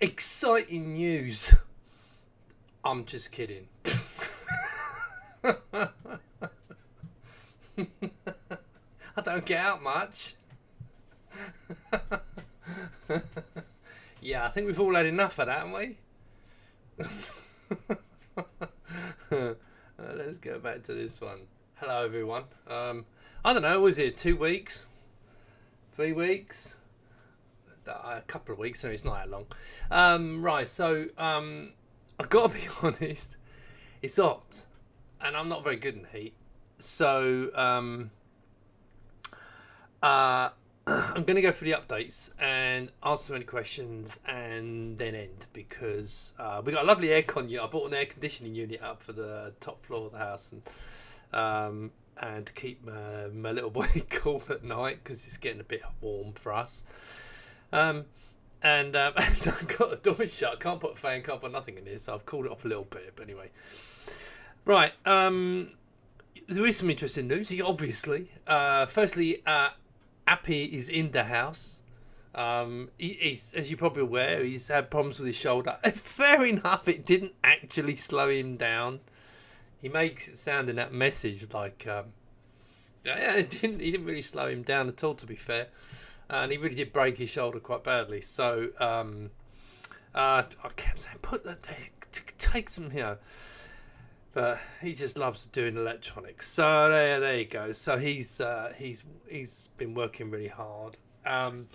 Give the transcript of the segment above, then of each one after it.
Exciting news. I'm just kidding. I don't get out much. Yeah, I think we've all had enough of that, haven't we? Let's go back to this one. Hello, everyone. I don't know, was it 2 weeks? 3 weeks? A couple of weeks, so it's not that long. Right, so I've got to be honest, it's hot, and I'm not very good in heat. So I'm going to go through the updates and answer any questions and then end, because we got a lovely aircon unit. I bought an air conditioning unit up for the top floor of the house, and to keep my little boy cool at night, because it's getting a bit warm for us. So I've got the door shut. I can't put a fan, can't put nothing in here, so I've cooled it off a little bit. But anyway, right. There is some interesting news, obviously. Firstly, Appy is in the house. He's, as you're probably aware, he's had problems with his shoulder. Fair enough, it didn't actually slow him down. He makes it sound in that message like he didn't really slow him down at all, to be fair. And he really did break his shoulder quite badly. So I kept saying, take some here. But he just loves doing electronics. So there you go. So he's been working really hard. And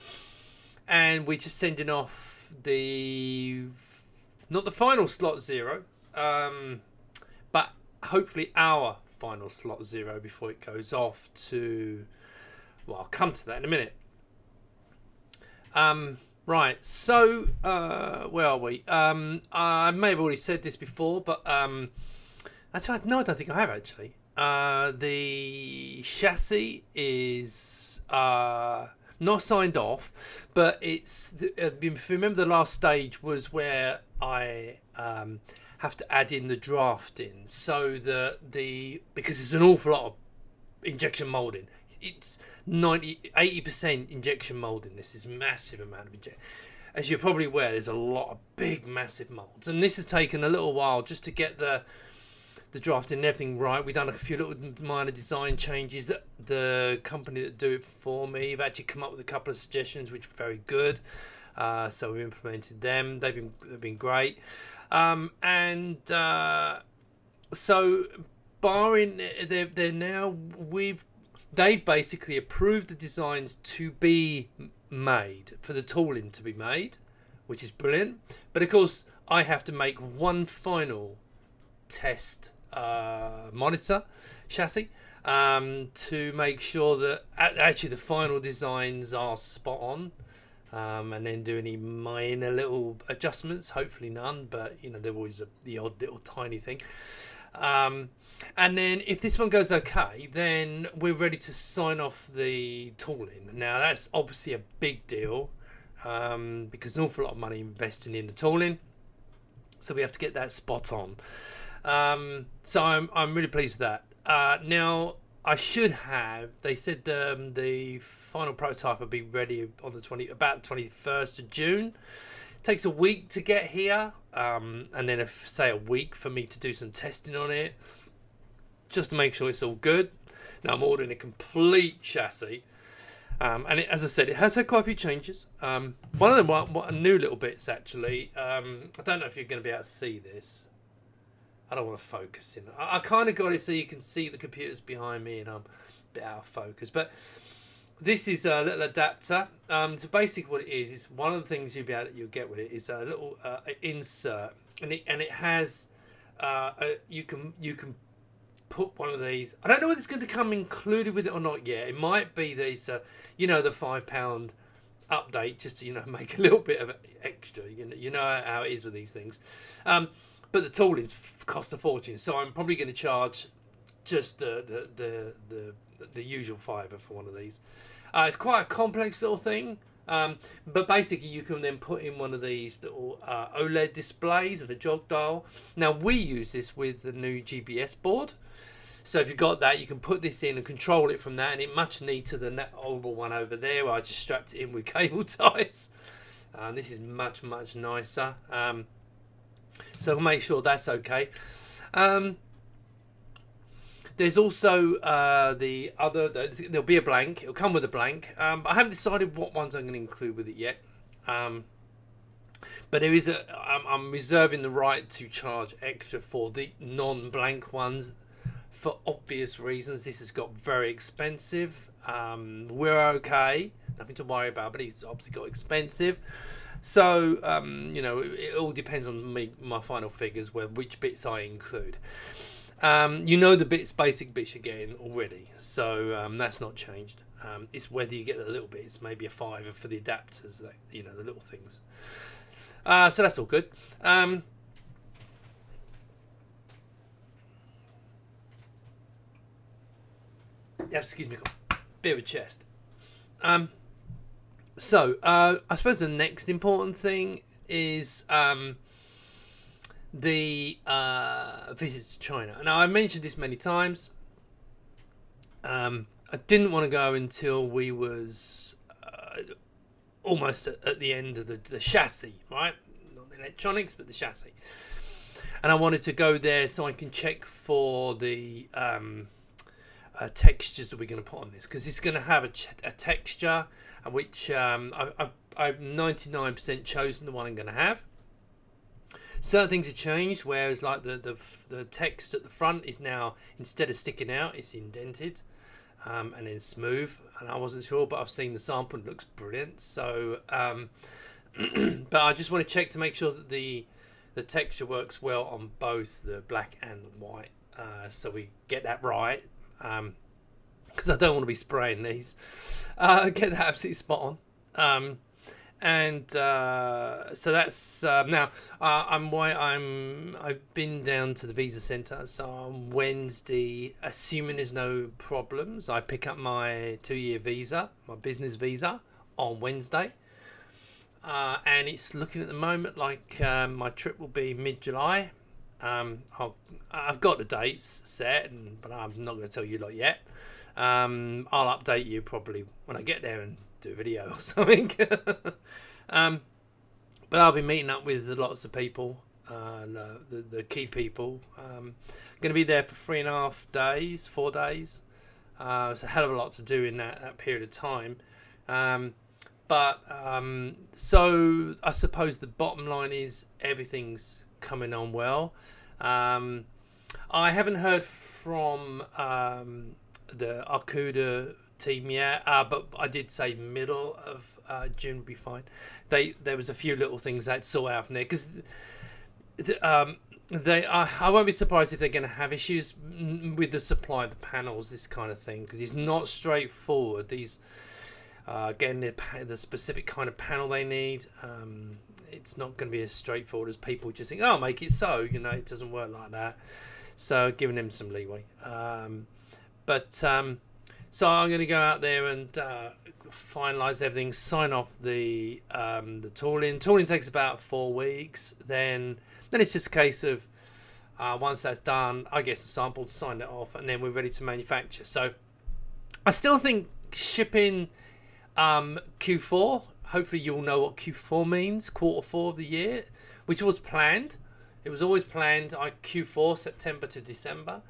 we're just sending off not the final slot 0, but hopefully our final slot 0 before it goes off to, well, I'll come to that in a minute. Right, so where are we? I may have already said this before, but actually, no, I don't think I have actually. The chassis is not signed off, but it's. If you remember, the last stage was where I have to add in the drafting, so because it's an awful lot of injection molding. It's 80% injection molding. This is massive amount of injection. As you're probably aware, there's a lot of big, massive molds, and this has taken a little while just to get the drafting and everything right. We've done a few little minor design changes that the company that do it for me have actually come up with a couple of suggestions which are very good. So we implemented them. They've been great. So barring they're now they've basically approved the designs to be made, for the tooling to be made, which is brilliant. But of course, I have to make one final test monitor chassis to make sure that actually the final designs are spot on, and then do any minor little adjustments. Hopefully none, but there always the odd little tiny thing. And then if this one goes okay, then we're ready to sign off the tooling. Now that's obviously a big deal, because an awful lot of money investing in the tooling, so we have to get that spot on. So I'm really pleased with that. Now I should have. They said the final prototype will be ready on about the 21st of June. It takes a week to get here, and then say a week for me to do some testing on it, just to make sure it's all good. Now I'm ordering a complete chassis, and as I said, it has had quite a few changes. One of them what new little bits actually. I don't know if you're going to be able to see this. I don't want to focus in. I kind of got it so you can see the computers behind me, and I'm bit out of focus, but this is a little adapter. So basically what it is one of the things you'll get with it is a little insert, and it has you can put one of these. I don't know whether it's going to come included with it or not yet. It might be that it's the £5 update, just to make a little bit of extra. You know how it is with these things. But the toolings cost a fortune, so I'm probably going to charge just the usual £5 for one of these. It's quite a complex little thing, but basically you can then put in one of these little OLED displays and a jog dial. Now we use this with the new GBS board, so if you've got that, you can put this in and control it from that, and it's much neater than that old one over there where I just strapped it in with cable ties. This is much nicer, so we'll make sure that's okay. There's also there'll be a blank. It'll come with a blank. I haven't decided what ones I'm going to include with it yet. But there is I'm reserving the right to charge extra for the non-blank ones for obvious reasons. This has got very expensive. We're okay, nothing to worry about, but it's obviously got expensive. So it all depends on my final figures, which bits I include. The basic bits you're getting already, so that's not changed. It's whether you get the little bits, maybe a £5 for the adapters, the little things. So that's all good. Excuse me, got a bit of a chest. So I suppose the next important thing is the visit to China. Now, I mentioned this many times. I didn't want to go until we was almost at the end of the chassis, right? Not the electronics, but the chassis. And I wanted to go there so I can check for the textures that we're going to put on this, because it's going to have a texture which I've 99% chosen the one I'm going to have. Certain things have changed, whereas like the text at the front is now, instead of sticking out, it's indented and then smooth. And I wasn't sure, but I've seen the sample and it looks brilliant. So, but I just want to check to make sure that the texture works well on both the black and the white, so we get that right. Because I don't want to be spraying these. Get that absolutely spot on. So that's now I've been down to the visa centre, so on Wednesday, assuming there's no problems, I pick up my 2-year visa, my business visa, on Wednesday, and it's looking at the moment like my trip will be mid-July. I've got the dates set, but I'm not going to tell you lot yet. I'll update you probably when I get there and do a video or something. But I'll be meeting up with lots of people, the key people. Going to be there for 4 days. It's a hell of a lot to do in that period of time. So I suppose the bottom line is everything's coming on well. I haven't heard from the Arcuda team yet, but I did say middle of June would be fine. There was a few little things they'd sort out from there, because I won't be surprised if they're going to have issues with the supply of the panels, this kind of thing, because it's not straightforward. These getting the specific kind of panel they need, it's not going to be as straightforward as people just think, oh, make it so, it doesn't work like that. So giving them some leeway. So I'm going to go out there and finalise everything, sign off the tooling. Tooling takes about 4 weeks. Then it's just a case of once that's done, I get a sample, sign it off, and then we're ready to manufacture. So I still think shipping Q4. Hopefully you'll know what Q4 means, quarter 4 of the year, which was planned. It was always planned Q4, September to December.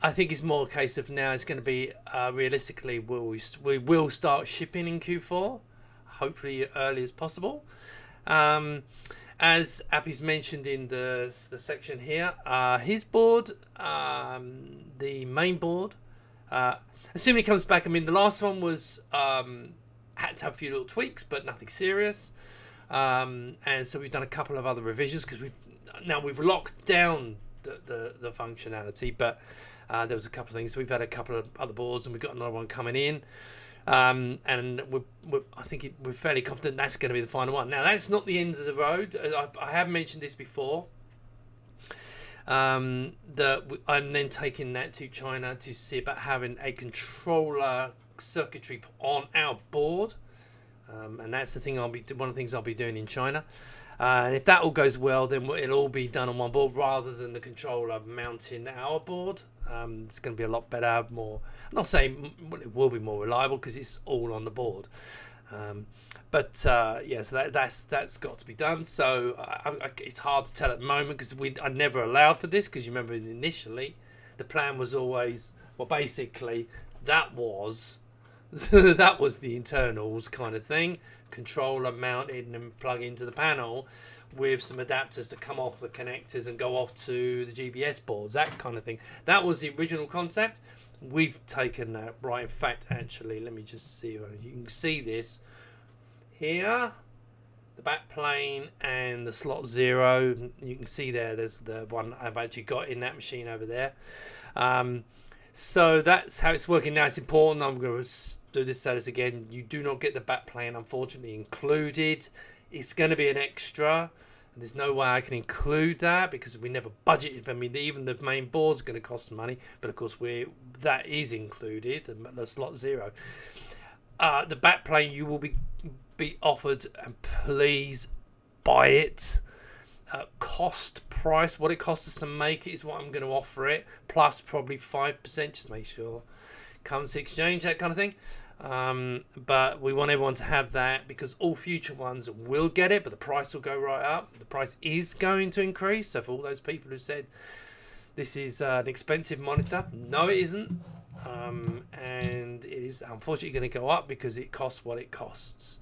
I think it's more a case of now it's going to be realistically we will start shipping in Q4, hopefully early as possible. As Appy's mentioned in the section here, his board, the main board, assuming it comes back. I mean, the last one was had to have a few little tweaks, but nothing serious. And so we've done a couple of other revisions because we've locked down the functionality, but there was a couple of things. We've had a couple of other boards, and we've got another one coming in. And I think we're fairly confident that's going to be the final one. Now, that's not the end of the road. I have mentioned this before. I'm then taking that to China to see about having a controller circuitry on our board, and that's the thing one of the things I'll be doing in China. And if that all goes well, then it'll all be done on one board rather than the controller mounting our board. It's going to be a lot better, more. I'm not saying it will be more reliable because it's all on the board. Yeah, so that's got to be done. So it's hard to tell at the moment because I never allowed for this, because you remember initially the plan was always, well, basically that was that was the internals kind of thing, controller mounted and plug into the panel with some adapters to come off the connectors and go off to the GBS boards, that kind of thing. That was the original concept. We've taken that right. In fact, actually, let me just see. You can see this here, the back plane and the slot 0. You can see there's the one I've actually got in that machine over there. So that's how it's working now. It's important. I'm going to do this status again. You do not get the back plane, unfortunately, included. It's going to be an extra. There's no way I can include that because we never budgeted. I mean, even the main board's going to cost money, but of course that is included. The slot 0. The back plane you will be offered, and please buy it. Cost price, what it costs us to make it is what I'm going to offer it, plus probably 5%, just make sure currency exchange, that kind of thing. But we want everyone to have that because all future ones will get it, but the price will go right up. The price is going to increase. So for all those people who said this is an expensive monitor, no, it isn't. And it is unfortunately going to go up because it costs what it costs.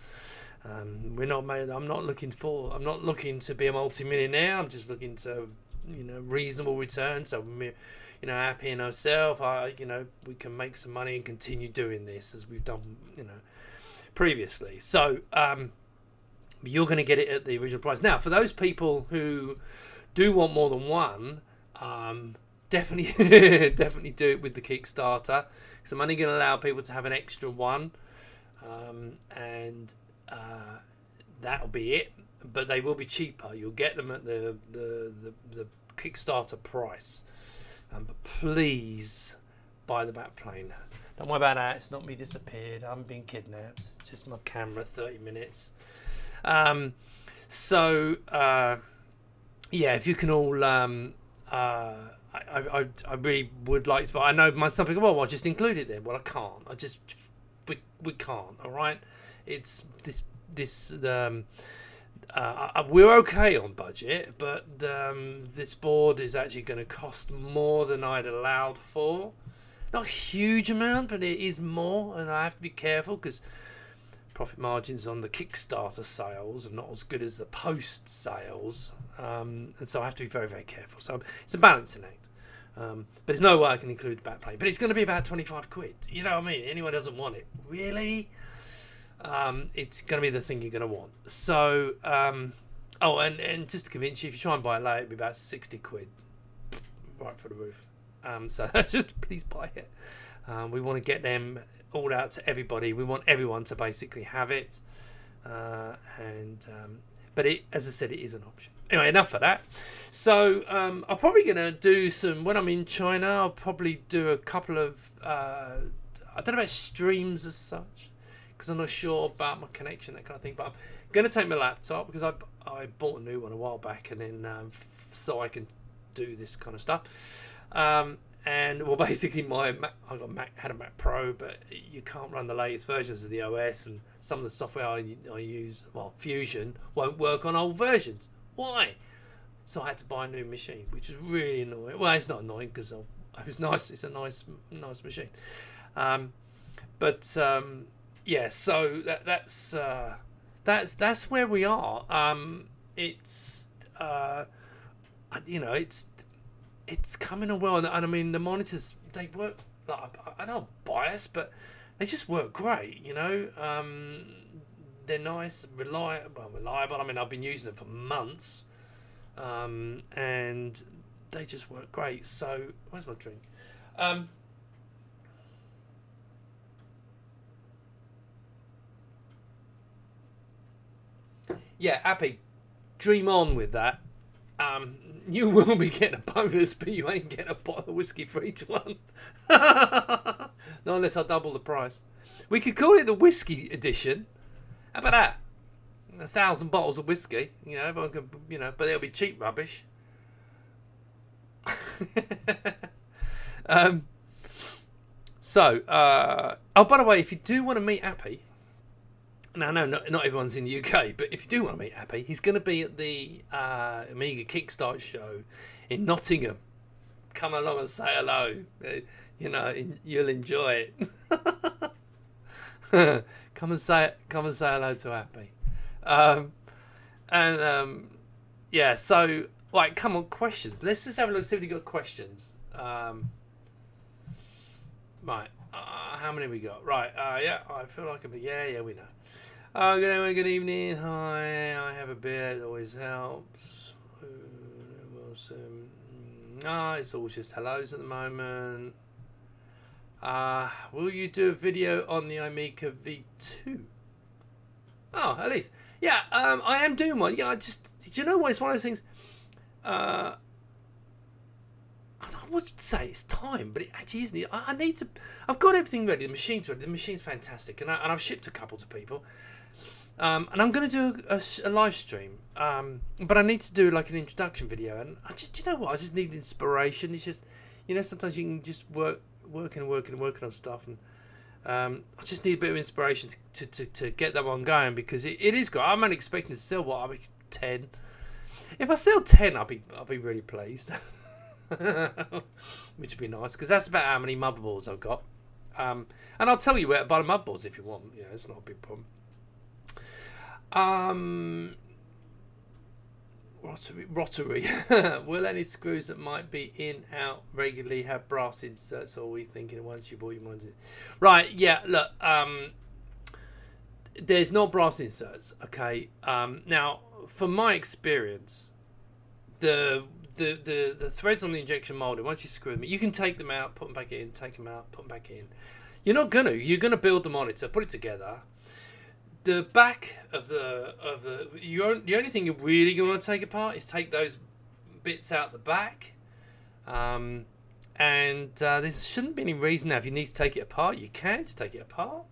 I'm not looking to be a multi-millionaire. I'm just looking to, reasonable return. So, happy in ourselves. We can make some money and continue doing this as we've done, previously. So, you're going to get it at the original price. Now, for those people who do want more than one, definitely, definitely do it with the Kickstarter. So, I'm only going to allow people to have an extra one, and that'll be it. But they will be cheaper. You'll get them at the Kickstarter price. But please buy the back plane. Don't worry about that. It's not me disappeared. I haven't been kidnapped. It's just my camera. 30 minutes. If you can all, I really would like to. But I know some people. Well, I'll just include it then. Well, I can't. We can't. All right. It's this. We're okay on budget, but this board is actually going to cost more than I'd allowed for. Not a huge amount, but it is more, and I have to be careful because profit margins on the Kickstarter sales are not as good as the post sales, and so I have to be very, very careful. So it's a balancing act. But there's no way I can include the backplate. But it's going to be about 25 quid. You know what I mean? Anyone doesn't want it. Really? It's going to be the thing you're going to want. So, and just to convince you, if you try and buy it late, it'll be about 60 quid. Right for the roof. So that's just, please buy it. We want to get them all out to everybody. We want everyone to basically have it. But as I said, it is an option. Anyway, enough of that. So I'm probably going to do some, when I'm in China, I'll probably do a couple of, I don't know about streams as such, because I'm not sure about my connection, that kind of thing. But I'm going to take my laptop, because I bought a new one a while back, and then so I can do this kind of stuff. And well, basically had a Mac Pro, but you can't run the latest versions of the OS, and some of the software I use, well, Fusion, won't work on old versions. Why? So I had to buy a new machine, which is really annoying. Well, it's not annoying because it was nice. It's a nice machine. Yeah. So that's where we are. It's coming on well, and I mean the monitors, they work I'm not biased, but they just work great, you know. They're nice, reliable. I mean, I've been using them for months, and they just work great. So, where's my drink? Yeah, Appy, dream on with that. You will be getting a bonus, but you ain't getting a bottle of whiskey for each one. Not unless I double the price. We could call it the whiskey edition. How about that? 1,000 bottles of whiskey. You know, everyone can, you know, but it'll be cheap rubbish. Oh, by the way, if you do want to meet Appy, now, no, not everyone's in the UK, but if you do want to meet Appy, he's going to be at the Amiga Kickstart show in Nottingham. Come along and say hello. You know, you'll enjoy it. Come and say hello to Appy. Yeah. So, like, come on, questions. Let's just have a look. See if we got questions. Right. How many we got? Right. Yeah. I feel like yeah. We know. Good evening. Hi, I have a beer. It always helps. It's all just hellos at the moment. Will you do a video on the Amiga V2? Oh, at least. Yeah, I am doing one. Yeah, you know what? It's one of those things. I would say it's time, but it actually isn't. I need to. I've got everything ready. The machine's ready. The machine's fantastic, and I've shipped a couple to people. And I'm going to do a live stream, but I need to do like an introduction video. And you know what? I just need inspiration. It's just, you know, sometimes you can just working on stuff, and I just need a bit of inspiration to get that one going, because it is good. I'm only expecting to sell 10. If I sell 10, I'll be really pleased, which would be nice, because that's about how many motherboards I've got. And I'll tell you where to buy the motherboards if you want. Yeah, it's not a big problem. Rotary. Will any screws that might be in out regularly have brass inserts, or are we thinking once you bought your mind? Right, yeah, look, there's not brass inserts, okay? Now, from my experience, the threads on the injection molding, once you screw them, you can take them out, put them back in, take them out, put them back in. You're gonna build the monitor, put it together. The back of the only thing you're really going to take apart is take those bits out the back, and there shouldn't be any reason now, if you need to take it apart, you can just take it apart,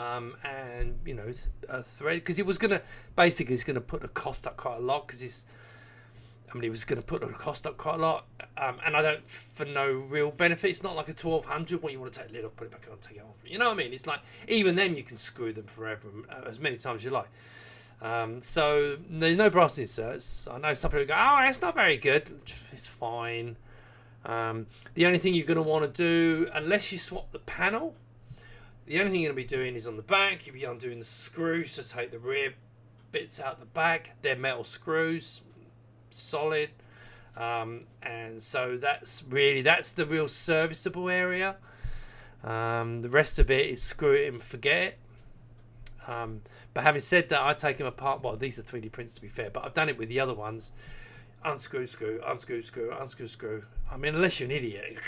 and you know, a thread, because it's going to put the cost up quite a lot, because he was going to put the cost up quite a lot, and I don't, for no real benefit. It's not like a 1200 when you want to take the lid off, put it back on, take it off. You know what I mean? It's like, even then you can screw them forever, as many times as you like. So there's no brass inserts. I know some people go, oh, that's not very good. It's fine. The only thing you're going to want to do, unless you swap the panel, the only thing you're going to be doing is on the back, you'll be undoing the screws to take the rear bits out the back. They're metal screws, solid, and so that's the real serviceable area. The rest of it is screw it and forget it. But having said that, I take them apart. Well, these are 3D prints, to be fair, but I've done it with the other ones. Unscrew, screw, unscrew, screw, unscrew, screw. I mean, unless you're an idiot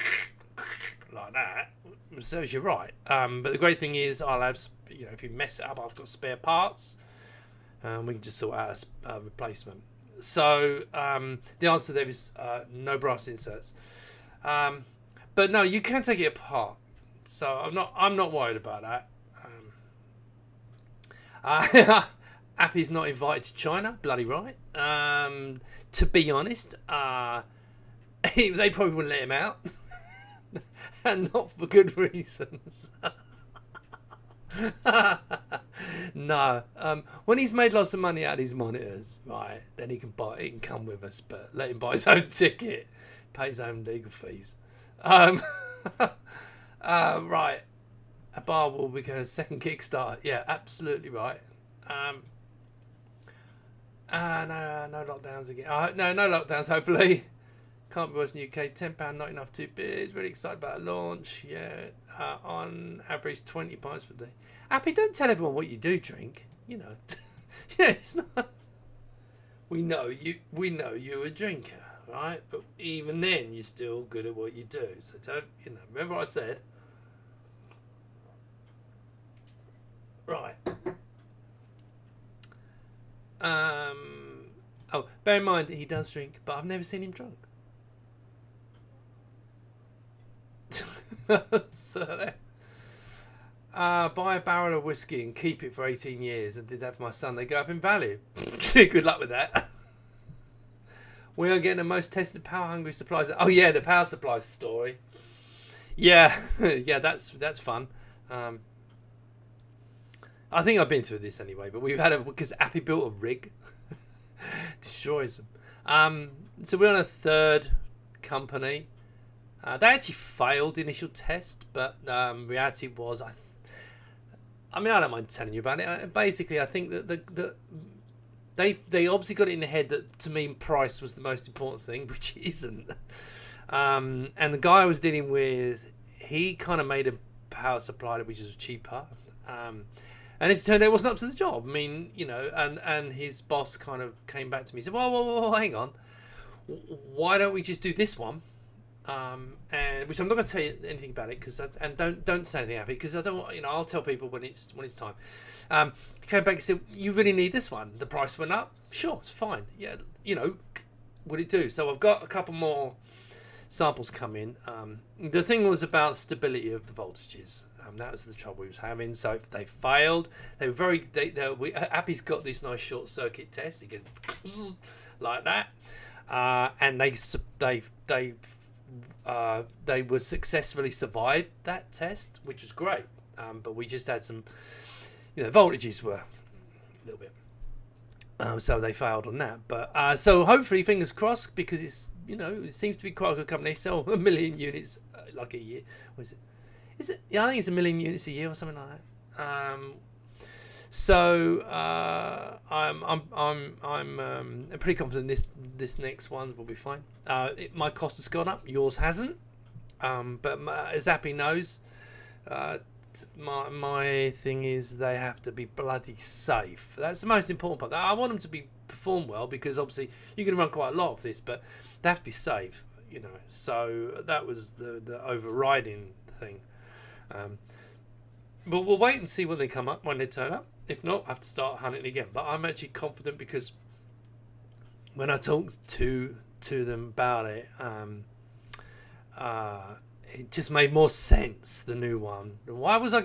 like that, it serves you right. But the great thing is, I'll have, you know, if you mess it up, I've got spare parts, and we can just sort out a replacement. So the answer there is no brass inserts, but no, you can take it apart. So I'm not worried about that. Appy's not invited to China, bloody right. To be honest, they probably wouldn't let him out, and not for good reasons. No, when he's made lots of money out of his monitors, right, then he can come with us, but let him buy his own ticket, pay his own legal fees. Right, a bar will become a second Kickstarter. Yeah, absolutely right. No lockdowns again. No lockdowns, hopefully. Can't be worse in the UK. £10, not enough 2 beers. Really excited about a launch. Yeah, on average 20 pints per day. Happy, don't tell everyone what you do drink. You know, yeah, it's not. We know you. We know you're a drinker, right? But even then, you're still good at what you do. So don't, you know. Remember what I said. Right. Oh, bear in mind he does drink, but I've never seen him drunk. So, buy a barrel of whiskey and keep it for 18 years, and did that for my son. They go up in value. Good luck with that. We are getting the most tested power-hungry supplies. Oh yeah, the power supply story. Yeah, yeah, that's fun. I think I've been through this anyway, but we've had because Appy built a rig, destroys them. So we're on a third company. They actually failed the initial test, but reality was, I mean, I don't mind telling you about it. Basically, I think that they obviously got it in the head that to me price was the most important thing, which isn't. And the guy I was dealing with, he kind of made a power supply which was cheaper. And it turned out it wasn't up to the job. I mean, you know, and his boss kind of came back to me and said, well, hang on. Why don't we just do this one? And which I'm not going to tell you anything about it and don't say anything about it because I don't want, you know, I'll tell people when it's time. He came back and said, you really need this one. The price went up. Sure, it's fine. Yeah, you know, what it do? So I've got a couple more samples come in. The thing was about stability of the voltages. That was the trouble we was having. So they failed. They were Appy's got this nice short circuit test. It goes like that, and they were successfully survived that test, which was great. But we just had some, you know, voltages were a little bit. So they failed on that. But so hopefully, fingers crossed, because it's, you know, it seems to be quite a good company. They sell 1 million units like a year. What is it? Is it? Yeah, I think it's 1 million units a year or something like that. So I'm pretty confident this next one will be fine. My cost has gone up. Yours hasn't. But as Appy knows, my thing is they have to be bloody safe. That's the most important part. I want them to perform well because obviously you can run quite a lot of this, but they have to be safe. You know. So that was the overriding thing. But we'll wait and see when they come up, when they turn up. If not, I have to start hunting again. But I'm actually confident because when I talked to them about it, it just made more sense, the new one. Why was I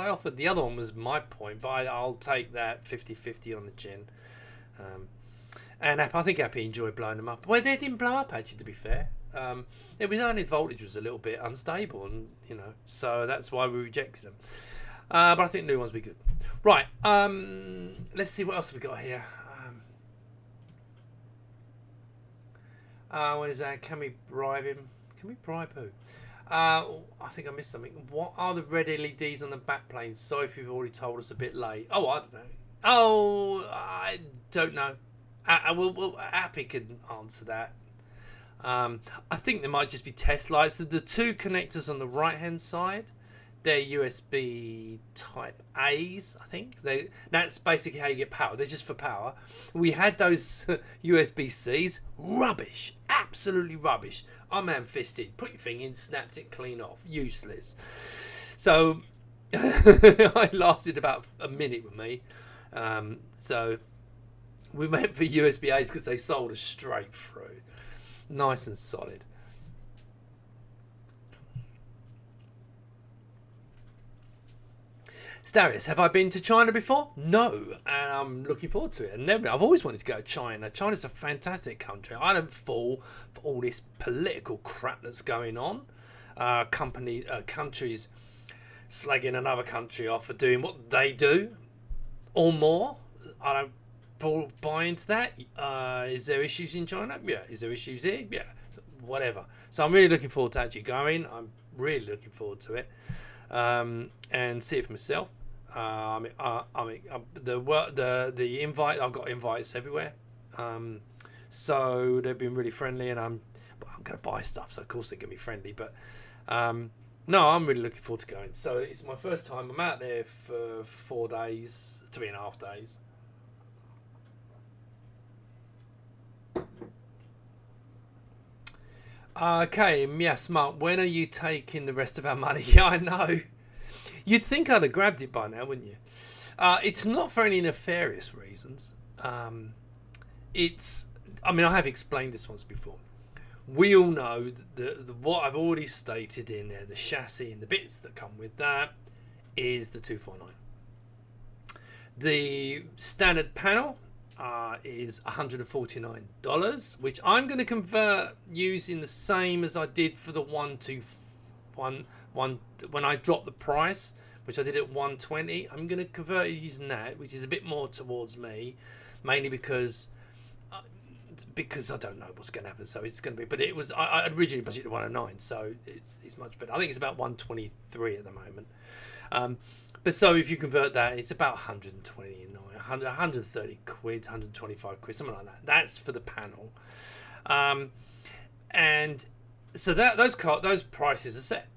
offered? The other one was my point, but I'll take that 50-50 on the gin. And I think Appy enjoyed blowing them up. Well, they didn't blow up, actually, to be fair. It was only the voltage was a little bit unstable, and you know, so that's why we rejected them. But I think new ones will be good. Right, let's see what else we got here. What is that? Can we bribe him? Can we bribe who? I think I missed something. What are the red LEDs on the backplane? Sorry if you've already told us a bit late. Oh, I don't know. Oh, I don't know. Appy can answer that. I think there might just be test lights. The two connectors on the right hand side, they're USB type A's, I think. That's basically how you get power. They're just for power. We had those USB C's. Rubbish. Absolutely rubbish. I'm ham-fisted. Put your thing in, snapped it clean off. Useless. So I lasted about a minute with me. So we went for USB A's because they sold us straight through. Nice and solid. Starius, have I been to China before? No, and I'm looking forward to it. I've always wanted to go to China. China's a fantastic country. I don't fall for all this political crap that's going on. Countries slagging another country off for doing what they do or more. I don't buy into that. Is there issues in China? Yeah. Is there issues here? Yeah. Whatever. So I'm really looking forward to actually going. I'm really looking forward to it, and see it for myself. The invite. I've got invites everywhere. So they've been really friendly, and going to buy stuff, so of course they're going to be friendly. But no, I'm really looking forward to going. So it's my first time. I'm out there for 4 days, 3.5 days. Okay, yes, Mark, when are you taking the rest of our money? Yeah, I know. You'd think I'd have grabbed it by now, wouldn't you? It's not for any nefarious reasons. I mean, I have explained this once before. We all know that what I've already stated in there, the chassis and the bits that come with that, is the 249. The standard panel is $149, which I'm going to convert using the same as I did for the 121 when I dropped the price, which I did at 120. I'm going to convert it using that, which is a bit more towards me, mainly because I don't know what's going to happen. So it's going to be, but it was I originally budgeted 109, so it's much better. I think it's about 123 at the moment. But so if you convert that, it's about 130 quid, 125 quid, something like that. That's for the panel. And so those prices are set.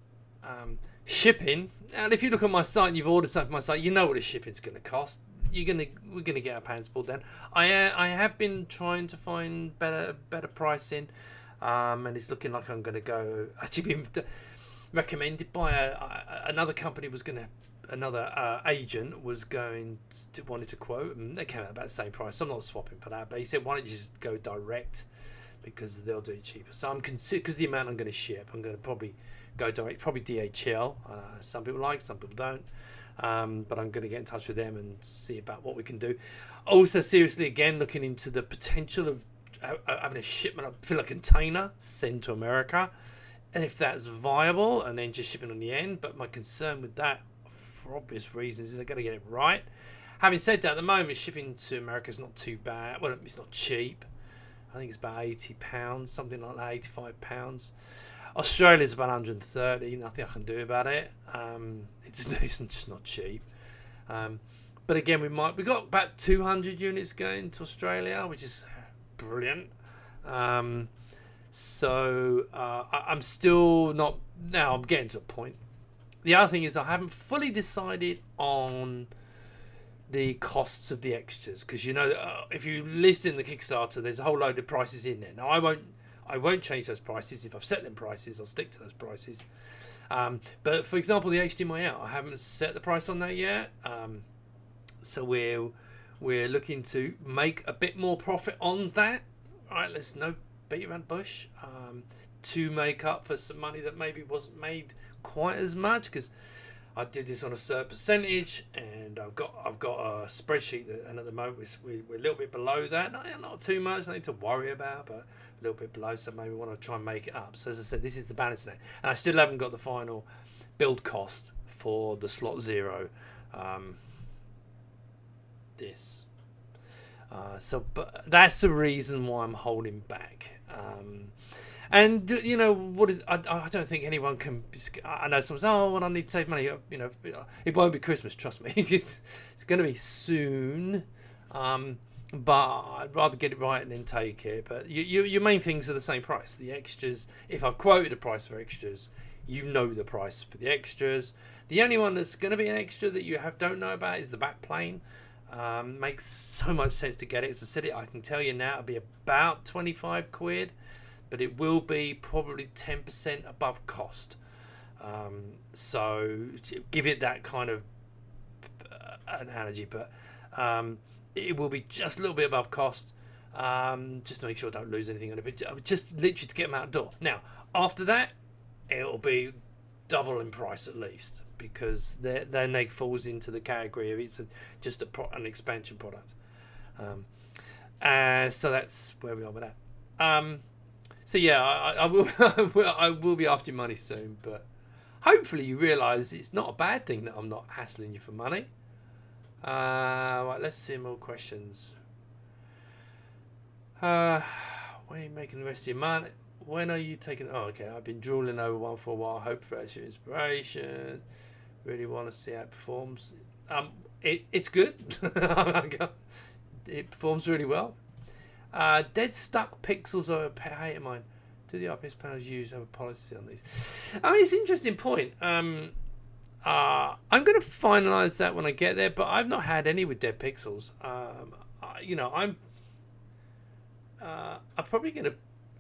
Shipping, and if you look at my site and you've ordered something from my site, you know what the shipping's going to cost. We're going to get our pants pulled down. I have been trying to find better pricing, and it's looking like I'm going to go. Actually, been recommended by another company another agent was wanted to quote, and they came out about the same price. I'm not swapping for that, but he said, why don't you just go direct, because they'll do it cheaper. So I'm because the amount I'm going to ship, I'm going to probably go direct, probably DHL. Some people like, some people don't. But I'm going to get in touch with them and see about what we can do. Also, seriously, again, looking into the potential of having a shipment, fill a container, send to America, and if that's viable, and then just shipping on the end. But my concern with that, for obvious reasons, is I got to get it right. Having said that, at the moment, shipping to America is not too bad. Well, it's not cheap. I think it's about £80, something like that, £85. Australia's about 130. Nothing I can do about it. It's just not cheap. But again, we got about 200 units going to Australia, which is brilliant. So I'm still not. Now I'm getting to a point. The other thing is I haven't fully decided on the costs of the extras, because you know if you listen to the Kickstarter, there's a whole load of prices in there. Now I won't change those prices. If I've set them prices, I'll stick to those prices. But for example, the HDMI out, I haven't set the price on that yet. So we're looking to make a bit more profit on that. All right, let's no beat around the bush, to make up for some money that maybe wasn't made quite as much, because I did this on a certain percentage, and I've got a spreadsheet and at the moment we're a little bit below that. Not too much, nothing to worry about, but a little bit below, so maybe we want to try and make it up. So as I said, this is the balance now, and I still haven't got the final build cost for the slot 0. But that's the reason why I'm holding back. And you know what is? I don't think anyone can. I know someone says, "Oh, well, I need to save money." You know, it won't be Christmas. Trust me, it's going to be soon. But I'd rather get it right and then take it. But your main things are the same price. The extras. If I've quoted a price for extras, you know the price for the extras. The only one that's going to be an extra that you don't know about is the back plane. Makes so much sense to get it. As I said, I can tell you now, it'll be about 25 quid. But it will be probably 10% above cost. So give it that kind of analogy, but it will be just a little bit above cost, just to make sure I don't lose anything on it. But just literally to get them out the door. Now, after that, it'll be double in price at least, because then they falls into the category of it's just an expansion product. So that's where we are with that. So yeah, I will be after your money soon, but hopefully you realise it's not a bad thing that I'm not hassling you for money. Right, let's see more questions. When are you making the rest of your money? When are you taking? Oh, okay. I've been drooling over one for a while. Hope for your inspiration. Really want to see how it performs. It's good. It performs really well. Dead stuck pixels are a hate of mine. Do the IPS panels use have a policy on these? I mean, it's an interesting point. I'm going to finalise that when I get there, but I've not had any with dead pixels. You know, I'm probably going to.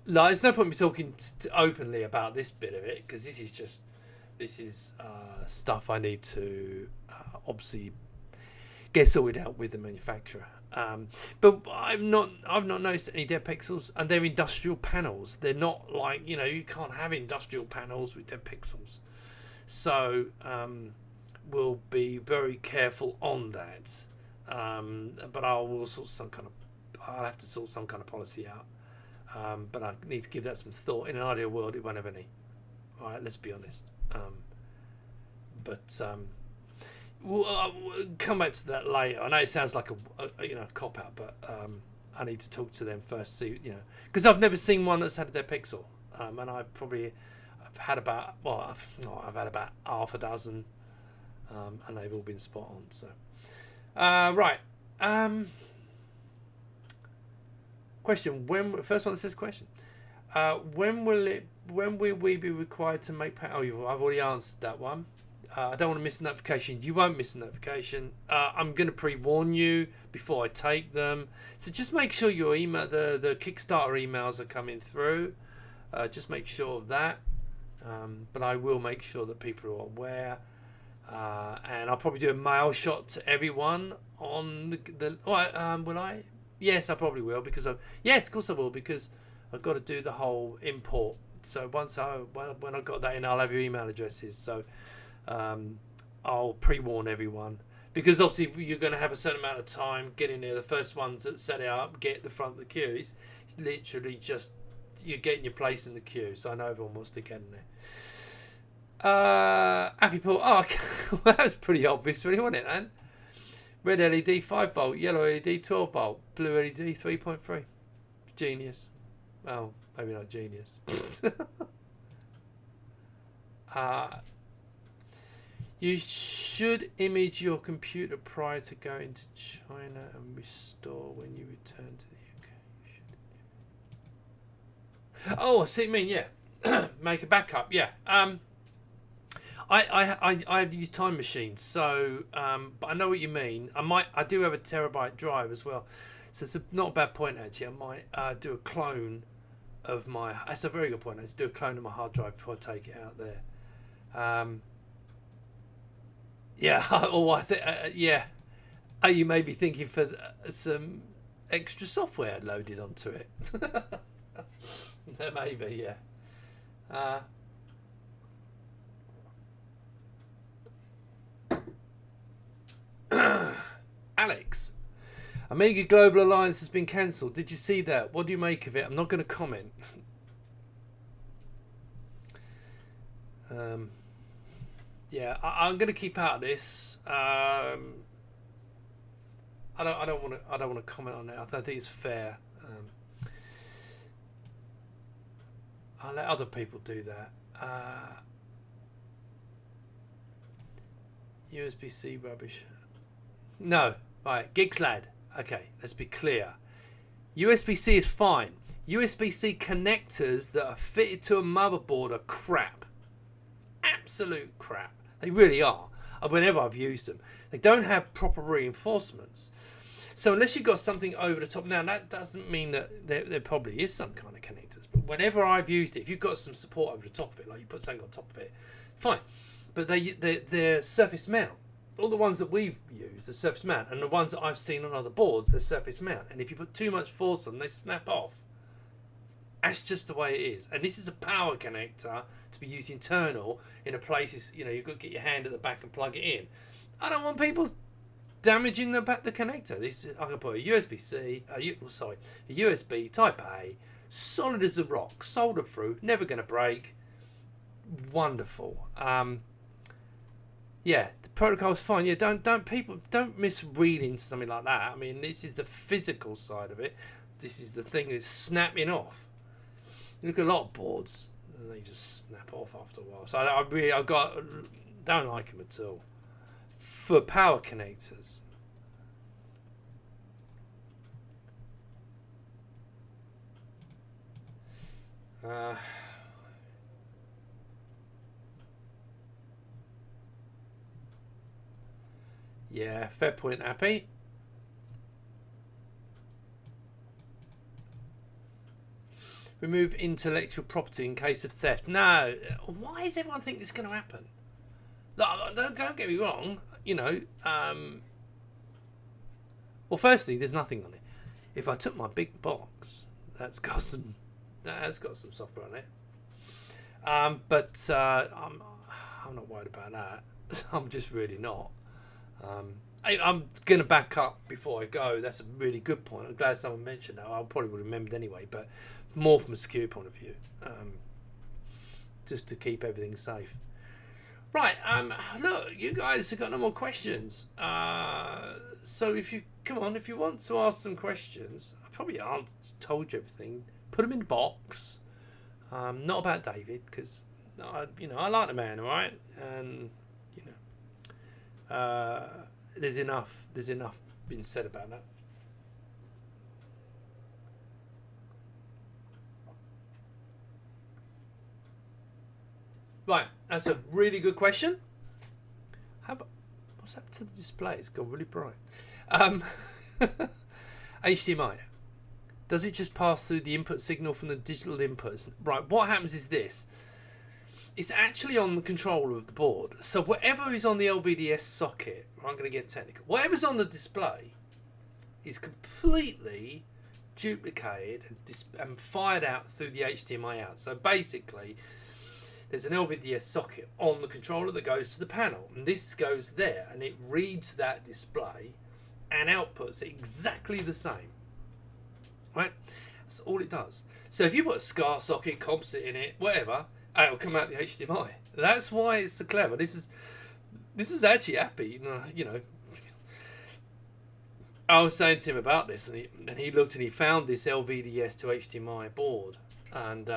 There's no point in me talking openly about this bit of it, because this is stuff I need to obviously get sorted out with the manufacturer. But I've not noticed any dead pixels, and they're industrial panels. They're not like, you know, you can't have industrial panels with dead pixels. So we'll be very careful on that. But I'll have to sort some kind of policy out. But I need to give that some thought. In an ideal world, it won't have any. All right, let's be honest. We'll come back to that later. I know it sounds like a cop out, but I need to talk to them first. See, you know, because I've never seen one that's had a dead pixel, and I've had about half a dozen, and they've all been spot on. So, right. Question: first one that says question. When will we be required to make? I've already answered that one. I don't want to miss a notification. You won't miss a notification. I'm going to pre-warn you before I take them. So just make sure your email, the Kickstarter emails are coming through. Just make sure of that. But I will make sure that people are aware. And I'll probably do a mail shot to everyone on will I? Yes, I probably will, because yes, of course I will, because I've got to do the whole import. So when I've got that in, I'll have your email addresses. So I'll pre-warn everyone, because obviously you're going to have a certain amount of time getting there. The first ones that set it up get the front of the queue. It's literally just you're getting your place in the queue. So I know everyone wants to get in there. Happy Paul. Oh, well, that was pretty obvious, really, wasn't it, man? Red LED 5 volt, yellow LED 12 volt, blue LED 3.3. Genius. Well, maybe not genius. You should image your computer prior to going to China and restore when you return to the UK. Oh, I see what you mean, yeah. Make a backup, yeah. I use Time Machines, so but I know what you mean. I do have a terabyte drive as well, so it's not a bad point actually. I might do a clone of my. That's a very good point. Let's do a clone of my hard drive before I take it out there. Yeah. Oh, I think yeah. Oh, you may be thinking for some extra software loaded onto it. Maybe, yeah. Alex, Amiga Global Alliance has been cancelled. Did you see that? What do you make of it? I'm not going to comment. Yeah, I'm going to keep out of this. I don't want to comment on it. I don't think it's fair. I'll let other people do that. USB-C rubbish. No, right, Gigslad. Okay, let's be clear. USB-C is fine. USB-C connectors that are fitted to a motherboard are crap. Absolute crap. They really are. Whenever I've used them, they don't have proper reinforcements. So unless you've got something over the top, now that doesn't mean that there probably is some kind of connectors. But whenever I've used it, if you've got some support over the top of it, like you put something on top of it, fine. But they're surface mount. All the ones that we've used are surface mount, and the ones that I've seen on other boards, they're surface mount. And if you put too much force on them, they snap off. That's just the way it is. And this is a power connector to be used internal in a place, you know, you've got to get your hand at the back and plug it in. I don't want people damaging the connector. I can put a USB-C, a USB Type A, solid as a rock, soldered through, never going to break. Wonderful. Yeah, the protocol's fine. Yeah, don't misread into something like that. I mean, this is the physical side of it. This is the thing that's snapping off. You look at a lot of boards, and they just snap off after a while. So I don't like them at all. For power connectors. Uh, yeah, fair point, Happy. Remove intellectual property in case of theft. No, why does everyone think this is going to happen? Look, don't get me wrong. You know, well, firstly, there's nothing on it. If I took my big box, that has got some software on it. But I'm not worried about that. I'm just really not. I'm going to back up before I go. That's a really good point. I'm glad someone mentioned that. I probably would have remembered anyway, but more from a security point of view, just to keep everything safe. Right. Look, you guys have got no more questions. So if you want to ask some questions, I probably aren't told you everything. Put them in the box. Not about David, because I like the man, all right, and there's enough been said about that. Right, that's a really good question. What's happened to the display? It's gone really bright. HDMI. Does it just pass through the input signal from the digital inputs? Right, what happens is this. It's actually on the controller of the board. So whatever is on the LVDS socket, I'm going to get technical, whatever's on the display is completely duplicated and fired out through the HDMI out. So basically, there's an LVDS socket on the controller that goes to the panel. And this goes there, and it reads that display and outputs exactly the same. Right? That's all it does. So if you put a SCART socket, composite in it, whatever, it'll come out the HDMI. That's why it's so clever. This is actually Happy. I was saying to him about this, and he looked and he found this LVDS to HDMI board, and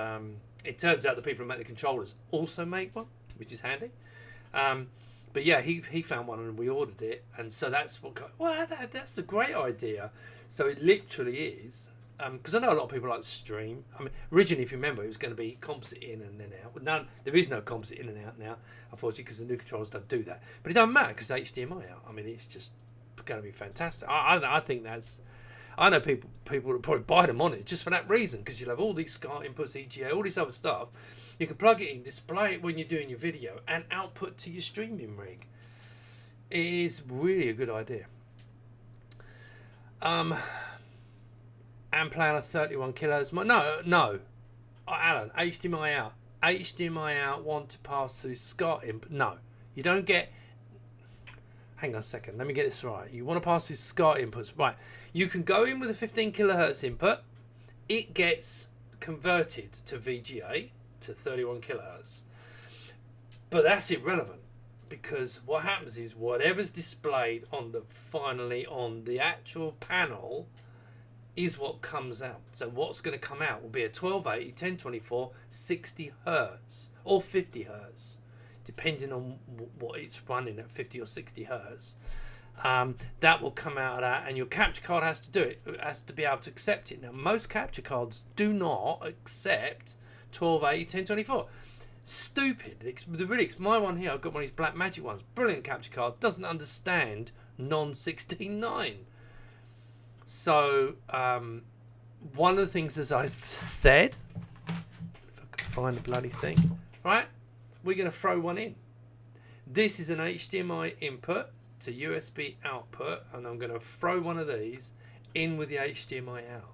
it turns out the people who make the controllers also make one, which is handy. But yeah, he found one and we ordered it, and so that's that's a great idea. So it literally is. Because I know a lot of people like to stream. I mean, originally, if you remember, it was going to be composite in and then out. There is no composite in and out now, unfortunately, because the new controllers don't do that. But it doesn't matter because HDMI out. I mean, it's just going to be fantastic. I think that's. I know people will probably buy them on it just for that reason, because you'll have all these SCART inputs, EGA, all this other stuff. You can plug it in, display it when you're doing your video, and output to your streaming rig. It is really a good idea. And play on a 31 kilohertz. No, Alan, HDMI out. HDMI out want to pass through SCART input. No, you don't get. Hang on a second. Let me get this right. You want to pass through SCART inputs, right? You can go in with a 15 kilohertz input. It gets converted to VGA to 31 kilohertz, but that's irrelevant because what happens is whatever's displayed on the actual panel is what comes out. So what's going to come out will be a 1280, 1024, 60 hertz or 50 hertz, depending on what it's running at, 50 or 60 hertz. That will come out of that, and your capture card has to do it. It has to be able to accept it. Now, most capture cards do not accept 1280, 1024. Stupid. My one here, I've got one of these Black Magic ones. Brilliant capture card. Doesn't understand non-16.9. So, one of the things, as I've said, if I can find the bloody thing, right, we're going to throw one in. This is an HDMI input to USB output, and I'm going to throw one of these in with the HDMI out.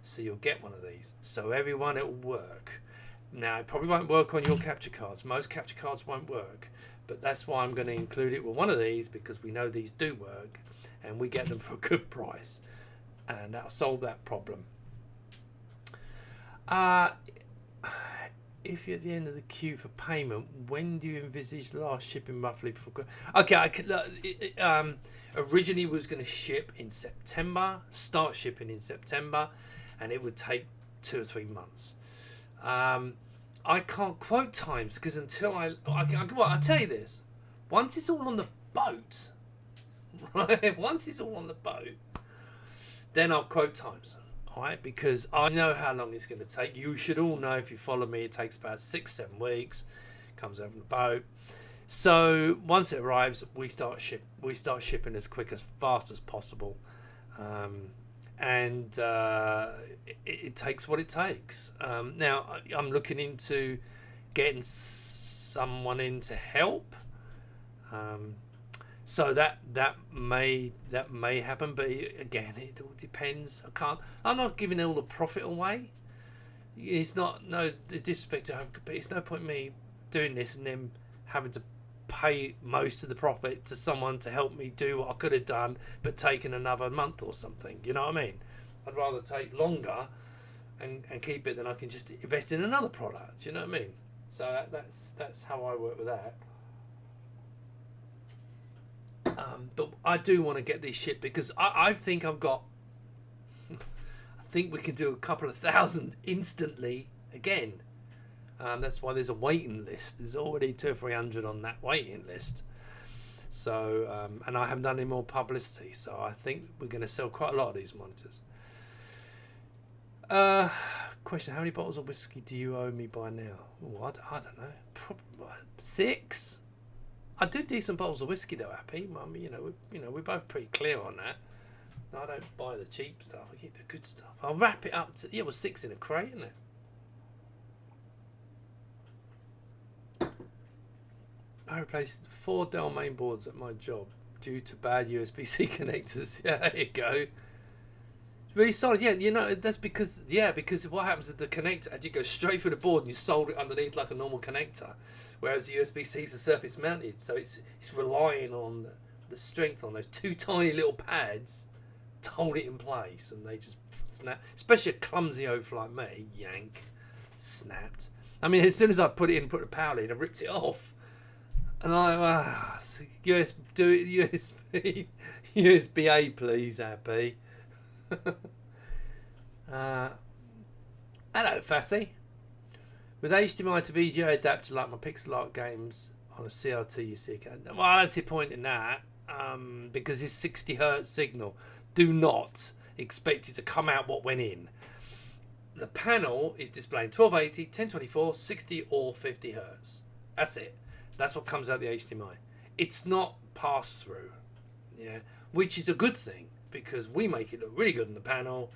So you'll get one of these. So everyone, it will work. Now, it probably won't work on your capture cards. Most capture cards won't work, but that's why I'm going to include it with one of these, because we know these do work, and we get them for a good price. And that'll solve that problem. If you're at the end of the queue for payment, when do you envisage the last shipping roughly before? Okay, originally was going to ship in September, start shipping in September, and it would take 2 or 3 months. I can't quote times because until I'll tell you this: once it's all on the boat, right? Once it's all on the boat, then I'll quote times. right? Because I know how long it's going to take. You should all know, if you follow me, it takes about 6-7 weeks. Comes over the boat. So once it arrives, we start shipping as fast as possible, and it takes what it takes. Now I'm looking into getting someone in to help. So that may happen, but again, it all depends. I'm not giving all the profit away. It's not, no disrespect to her, but it's no point me doing this and then having to pay most of the profit to someone to help me do what I could have done, but taking another month or something. You know what I mean? I'd rather take longer and keep it than I can just invest in another product. You know what I mean? So that's how I work with that. But I do want to get these shipped because I think I've got. I think we can do a couple of thousand instantly again. That's why there's a waiting list. There's already 200 or 300 on that waiting list. So, and I haven't done any more publicity. So I think we're going to sell quite a lot of these monitors. Question: how many bottles of whiskey do you owe me by now? Oh, I don't know. Probably 6. I do decent bottles of whiskey though, Happy. We're both pretty clear on that. I don't buy the cheap stuff. I keep the good stuff. I'll wrap it up to 6 in a crate, isn't it? I replaced 4 Dell main boards at my job due to bad USB-C connectors. Yeah, there you go. Really solid. Yeah, that's because what happens is the connector actually goes straight through the board and you solder it underneath like a normal connector, whereas the USB-C is a surface mounted, so it's relying on the strength on those 2 tiny little pads to hold it in place, and they just snap. Especially a clumsy oaf like me, yank, snapped. I mean, as soon as I put it in, put the power in, I ripped it off. And USB, USB-A, please, Happy. Hello, Fassy. With HDMI to VGA adapter like my pixel art games on a CRT, you see. Well, that's the point in that, because it's 60 Hz signal. Do not expect it to come out what went in. The panel is displaying 1280, 1024, 60 or 50 Hz. That's it. That's what comes out the HDMI. It's not pass through, which is a good thing because we make it look really good on the panel,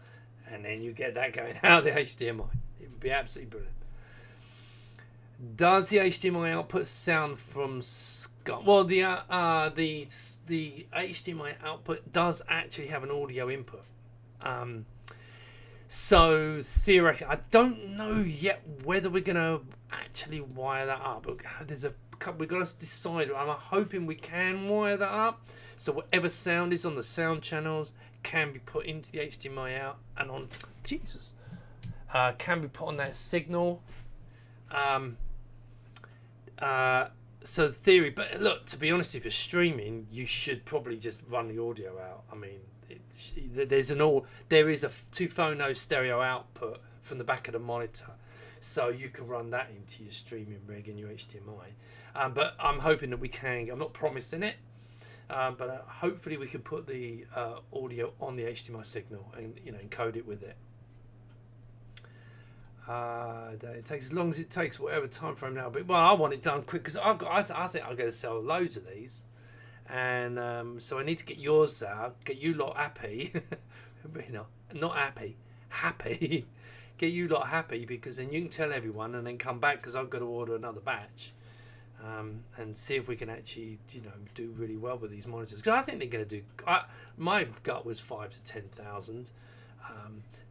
and then you get that going out the HDMI. It would be absolutely brilliant. Does the HDMI output sound from Scott? Well, the HDMI output does actually have an audio input. So theoretically, I don't know yet whether we're going to actually wire that up. We've got to decide. I'm hoping we can wire that up, so whatever sound is on the sound channels can be put into the HDMI out and on. Jesus, can be put on that signal. So theory, but look, to be honest, if you're streaming, you should probably just run the audio out. I mean, there is a 2.0 stereo output from the back of the monitor, so you can run that into your streaming rig and your HDMI. But I'm hoping that we can. I'm not promising it, but hopefully we can put the audio on the HDMI signal and encode it with it. It takes as long as it takes, whatever time frame now. But I want it done quick because I think I'm going to sell loads of these, and so I need to get yours out, get you lot happy. Not happy, happy. Get you lot happy, because then you can tell everyone and then come back because I've got to order another batch, and see if we can actually do really well with these monitors, because I think they're going to do. My gut was 5,000 to 10,000.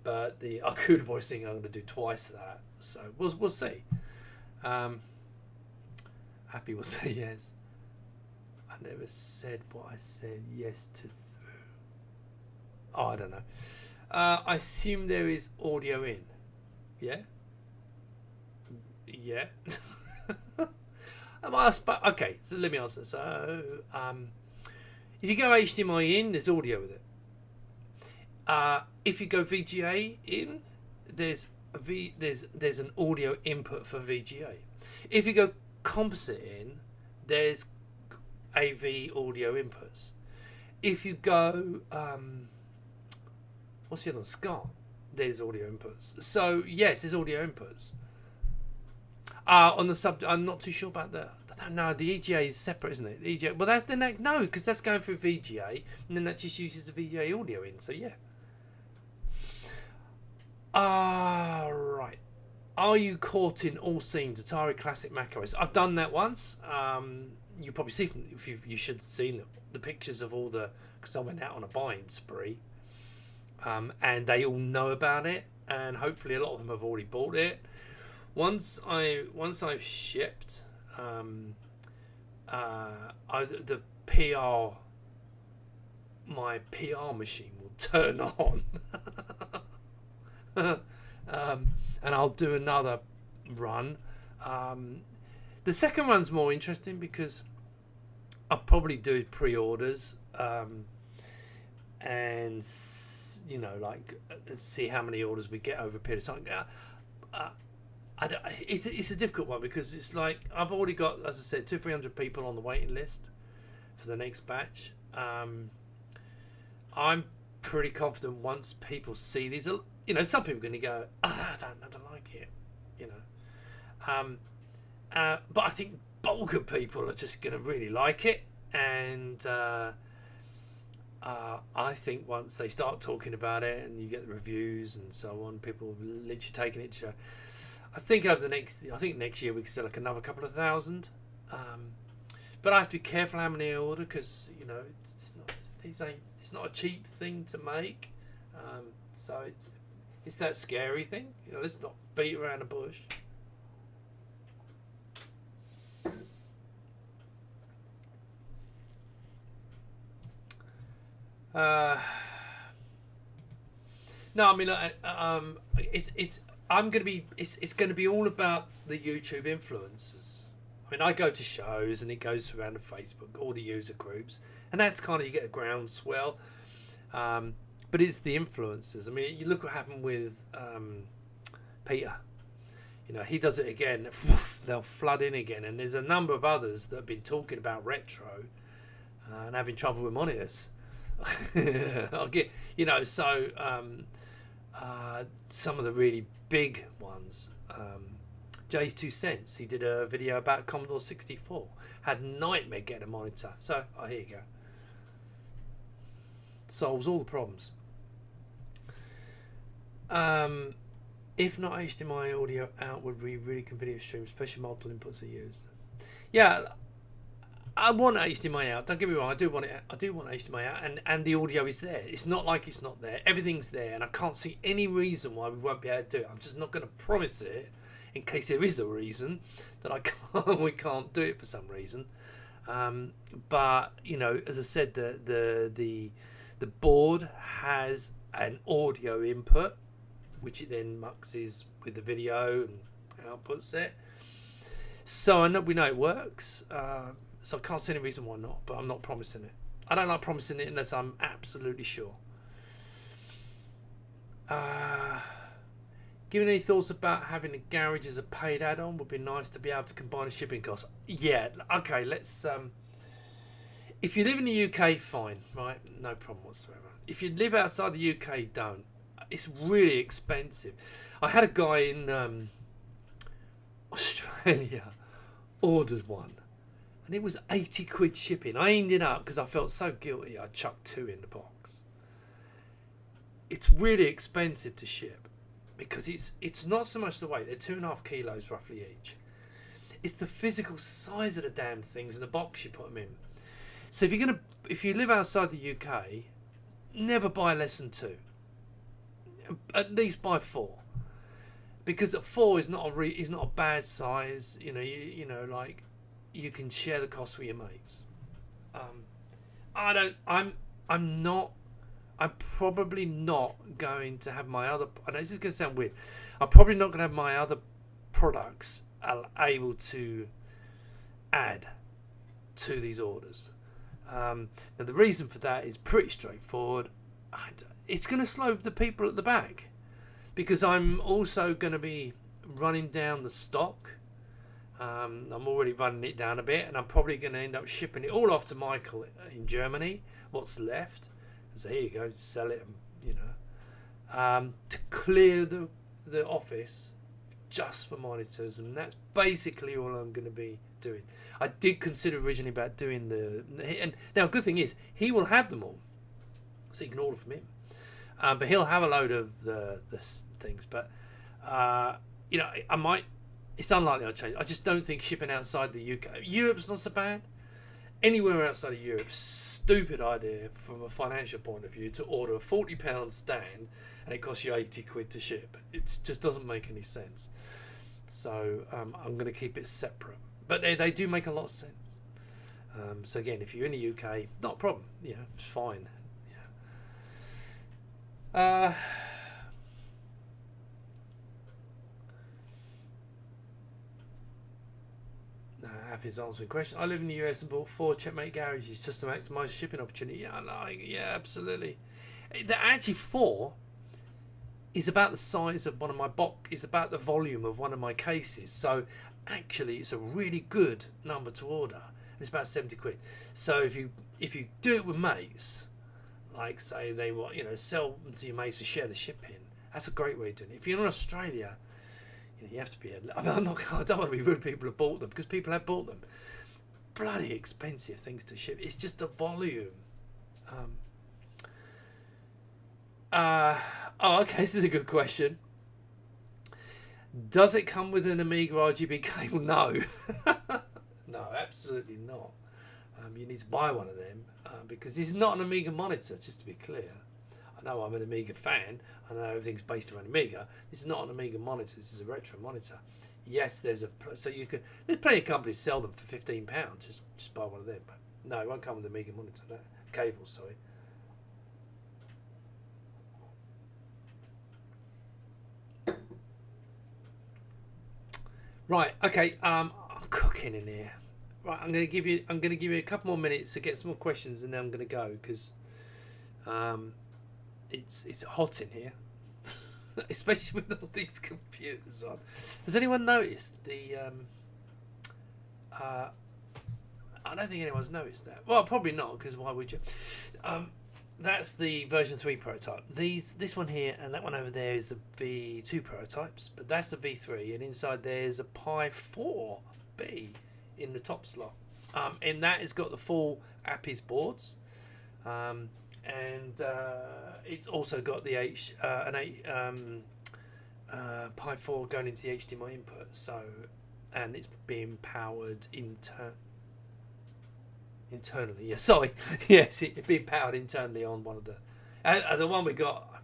But the Arcuda Boys thing, I'm going to do twice that. So we'll see. Happy will say yes. I never said what I said yes to through. Oh, I don't know. I assume there is audio in. Yeah? Yeah. Okay, so let me answer. So, if you go HDMI in, there's audio with it. If you go VGA in, there's an audio input for VGA. If you go composite in, there's AV audio inputs. If you go what's the other one? SCART. there's audio inputs. So yes, there's audio inputs. On the subject, I'm not too sure about the. I don't know. The EGA is separate, isn't it? The EGA. Well, no, because that's going through VGA, and then that just uses the VGA audio in. So yeah. Right. Are you caught in all scenes? Atari Classic macOS. I've done that once. You probably see if you should have seen the pictures of all the, because I went out on a buying spree, and they all know about it, and hopefully a lot of them have already bought it. Once I've shipped, the PR, my PR machine will turn on. And I'll do another run. The second one's more interesting because I'll probably do pre-orders, and you know, like see how many orders we get over a period of time. It's a difficult one because it's like I've already got, as I said, 200-300 people on the waiting list for the next batch. I'm pretty confident once people see these, you know, some people are going to go, I don't like it, you know. But I think bulk of people are just going to really like it, and I think once they start talking about it and you get the reviews and so on, people will literally taking it to. I think next year we can sell like another couple of thousand. But I have to be careful how many I order because, you know, it's not a cheap thing to make. So it's that scary thing. You know, let's not beat around the bush. No, I mean, it's going to be all about the YouTube influencers. I mean, I go to shows and it goes around to Facebook, all the user groups, and that's kind of, you get a groundswell. But it's the influencers. I mean, you look what happened with Peter. You know, he does it again. They'll flood in again, and there's a number of others that have been talking about retro and having trouble with monitors. I'll get, you know, so some of the really big ones. Jay's 2 cents. He did a video about Commodore 64. Had nightmare getting a monitor. So, here you go. Solves all the problems. If not HDMI audio out would be really convenient stream, especially multiple inputs are used. Yeah, I want HDMI out. Don't get me wrong. I do want it. I do want HDMI out, and the audio is there. It's not like it's not there. Everything's there, and I can't see any reason why we won't be able to do it. I'm just not going to promise it, in case there is a reason that we can't do it for some reason. But you know, as I said, the board has an audio input, which it then muxes with the video and outputs it. So I know we know it works. So I can't see any reason why not, but I'm not promising it. I don't like promising it unless I'm absolutely sure. Given any thoughts about having a garage as a paid add-on, would be nice to be able to combine the shipping costs. Yeah, okay, let's... if you live in the UK, fine, right? No problem whatsoever. If you live outside the UK, don't. It's really expensive. I had a guy in Australia ordered one, and it was 80 quid shipping. I ended up, because I felt so guilty, I chucked 2 in the box. It's really expensive to ship because it's not so much the weight. They're 2.5 kilos roughly each. It's the physical size of the damn things in the box you put them in. So if you live outside the UK, never buy less than 2. At least buy 4, because at 4 is not a bad size. You know, you know, like you can share the cost with your mates. I'm probably not going to have my other. I know this is going to sound weird. I'm probably not going to have my other products able to add to these orders. Now the reason for that is pretty straightforward. It's going to slow the people at the back, because I'm also going to be running down the stock. I'm already running it down a bit, and I'm probably going to end up shipping it all off to Michael in Germany, what's left. So here you go, sell it, you to clear the office just for monitors, and that's basically all I'm going to be doing. I did consider originally about doing and now good thing is he will have them all, so you can order from him. But he'll have a load of the things. But you know, I might. It's unlikely I'll change. I just don't think shipping outside the UK, Europe's not so bad. Anywhere outside of Europe, stupid idea from a financial point of view to order a £40 stand and it costs you £80 to ship. It just doesn't make any sense. So I'm going to keep it separate. But they do make a lot of sense. So again, if you're in the UK, not a problem. Yeah, it's fine. Yeah. Happy's answering question. I live in the US and bought 4 checkmate garages just to maximise shipping opportunity. Yeah, absolutely. Actually, 4 is about the size of one of my box. It's about the volume of one of my cases. So actually, it's a really good number to order. It's about £70. So if you do it with mates, like say they want, sell them to your mates to share the shipping, that's a great way of doing it. If you're in Australia, you have to be. I don't want to be rude. People have bought them because people have bought them. Bloody expensive things to ship. It's just the volume. Okay. This is a good question. Does it come with an Amiga RGB cable? No. No, absolutely not. You need to buy one of them because this is not an Amiga monitor. Just to be clear. I know I'm an Amiga fan. I know everything's based around Amiga. This is not an Amiga monitor. This is a retro monitor. Yes, there's there's plenty of companies sell them for £15. Just buy one of them. But no, it won't come with Amiga monitor. No, cable, sorry. Right. Okay. I'm cooking in here. Right. I'm going to give you a couple more minutes to get some more questions, and then I'm going to go because it's hot in here. Especially with all these computers on. Has anyone noticed the I don't think anyone's noticed that. Well, probably not, because why would you? That's the version 3 prototype. This one here and that one over there is the V2 prototypes, but that's the V3, and inside there's a Pi 4B in the top slot. And that has got the full Appi's boards. And it's also got the Pi 4 going into the HDMI input. So, and it's being powered internally. Yeah, sorry. Yes, it's being powered internally on one of the one we got.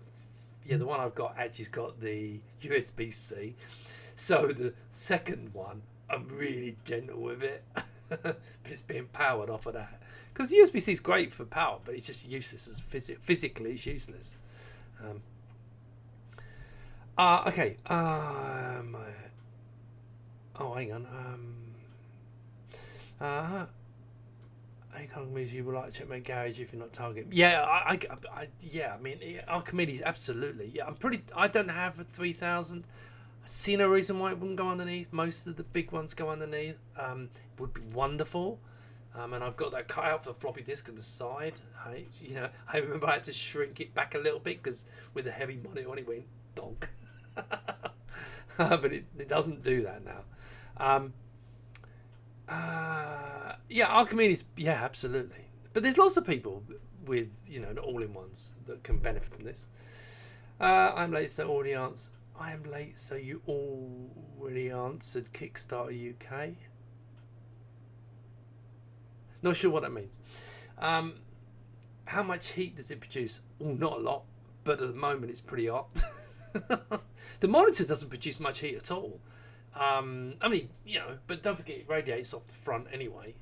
Yeah, the one I've got actually's got the USB-C. So the second one, I'm really gentle with it, but it's being powered off of that. Because the USB-C is great for power, but it's just useless as physically. It's useless. Okay. Oh, hang on. Archimedes, you would like to check my garage if you're not Target. Yeah, I mean, Archimedes, absolutely. Yeah, I don't have a 3000. I see no reason why it wouldn't go underneath. Most of the big ones go underneath. Would be wonderful. And I've got that cut out for the floppy disk on the side. I remember I had to shrink it back a little bit because with the heavy monitor on it went donk. But it doesn't do that now. Yeah, Archimedes, yeah, absolutely. But there's lots of people with, the all-in-ones that can benefit from this. I'm late, so already answered. I am late, so you already answered Kickstarter UK. Not sure what that means. How much heat does it produce? Oh, not a lot, but at the moment it's pretty hot. The monitor doesn't produce much heat at all. I mean, but don't forget it radiates off the front anyway.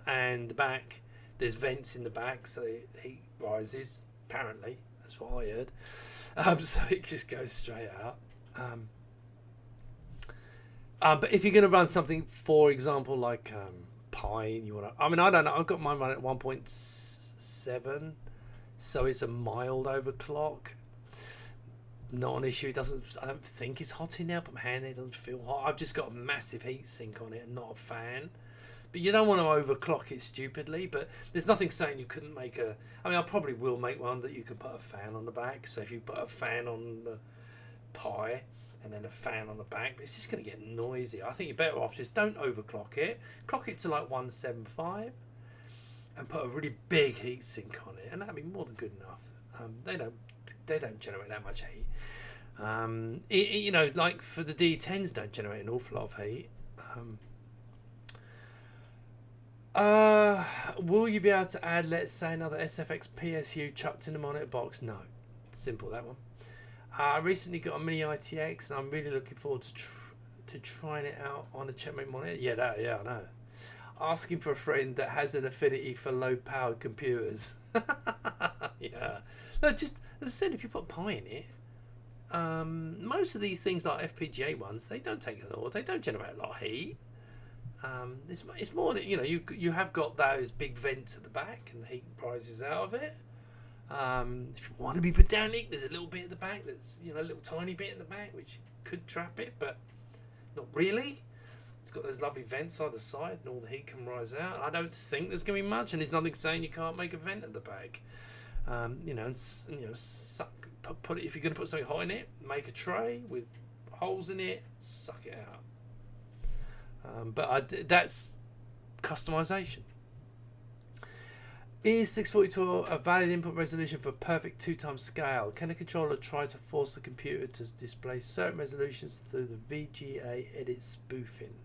And the back, there's vents in the back, so the heat rises, apparently. That's what I heard. So it just goes straight out. But if you're going to run something, for example, like Pi, I don't know, I've got mine running at 1.7, so it's a mild overclock. Not an issue. I don't think it's hot in there, but man, it doesn't feel hot. I've just got a massive heat sink on it and not a fan, But you don't want to overclock it stupidly. But there's nothing saying you couldn't make a. I mean, I probably will make one that you can put a fan on the back. So if you put a fan on the Pi and then a fan on the back, but it's just going to get noisy. I think you're better off just don't overclock it. Clock it to like 175 and put a really big heatsink on it, and that'd be more than good enough. They don't generate that much heat. You know, like for the D10s, don't generate an awful lot of heat. Will you be able to add, let's say, another SFX PSU chucked in the monitor box? No, simple that one. I recently got a mini ITX, and I'm really looking forward to trying it out on a checkmate monitor. Yeah, I know. Asking for a friend that has an affinity for low-powered computers. Yeah. No, just as I said, if you put Pi in it, most of these things like FPGA ones, they don't take they don't generate a lot of heat. It's more that, you know, you have got those big vents at the back, and the heat rises out of it. If you want to be pedantic, there's a little bit at the back that's, you know, a little tiny bit in the back which could trap it, but not really. It's got those lovely vents either side, and all the heat can rise out. I don't think there's going to be much, and there's nothing saying you can't make a vent at the back. You know, put it, if you're going to put something hot in it, make a tray with holes in it, suck it out. That's customization. Is 642 a valid input resolution for perfect 2x scale? Can the controller try to force the computer to display certain resolutions through the VGA edit spoofing?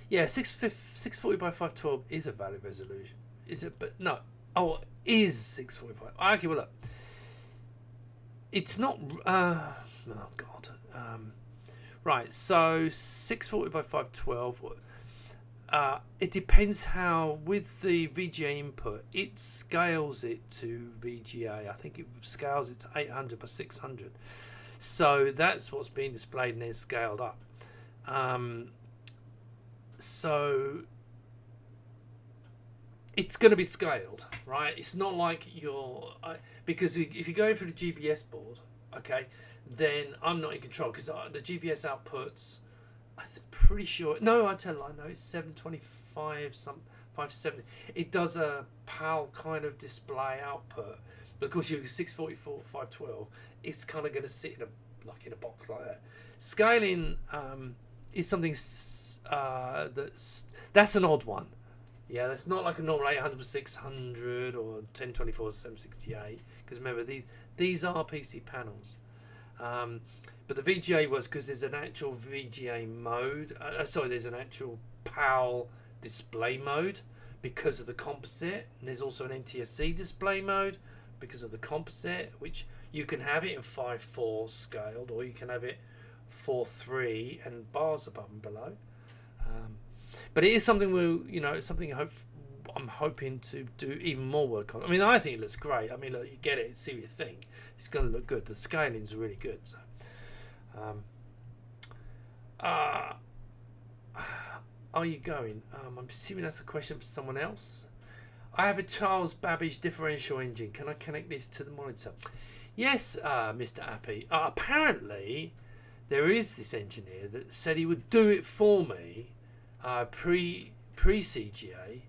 Yeah, 640 by 512 is a valid resolution. Is it? But no. Oh, is 645. Okay, well look. It's not. Oh God. Right. So 640 by 512. It depends how, with the VGA input, it scales it to VGA. I think it scales it to 800 by 600. So that's what's being displayed and then scaled up. So it's going to be scaled, right? It's not like because if you're going for the GBS board, okay, then I'm not in control, because the GBS outputs, I'm pretty sure, no, I tell a lie, no, it's 725, 570. It does a PAL kind of display output, but of course you're 644, 512, it's kind of going to sit in a box like that. Scaling is something that's an odd one. Yeah, that's not like a normal 800 by 600 or 1024 768, because remember these are PC panels. But the VGA was because there's an actual VGA mode. There's an actual PAL display mode because of the composite, and there's also an NTSC display mode because of the composite, which you can have it in 5.4 scaled, or you can have it 4.3 and bars above and below. But it is something it's something I'm hoping to do even more work on. I mean, I think it looks great. I mean, look, you get it, see what you think. It's going to look good. The scaling's really good. So, are you going? I'm assuming that's a question for someone else. I have a Charles Babbage differential engine. Can I connect this to the monitor? Yes, Mr. Appy. Apparently, there is this engineer that said he would do it for me pre CGA,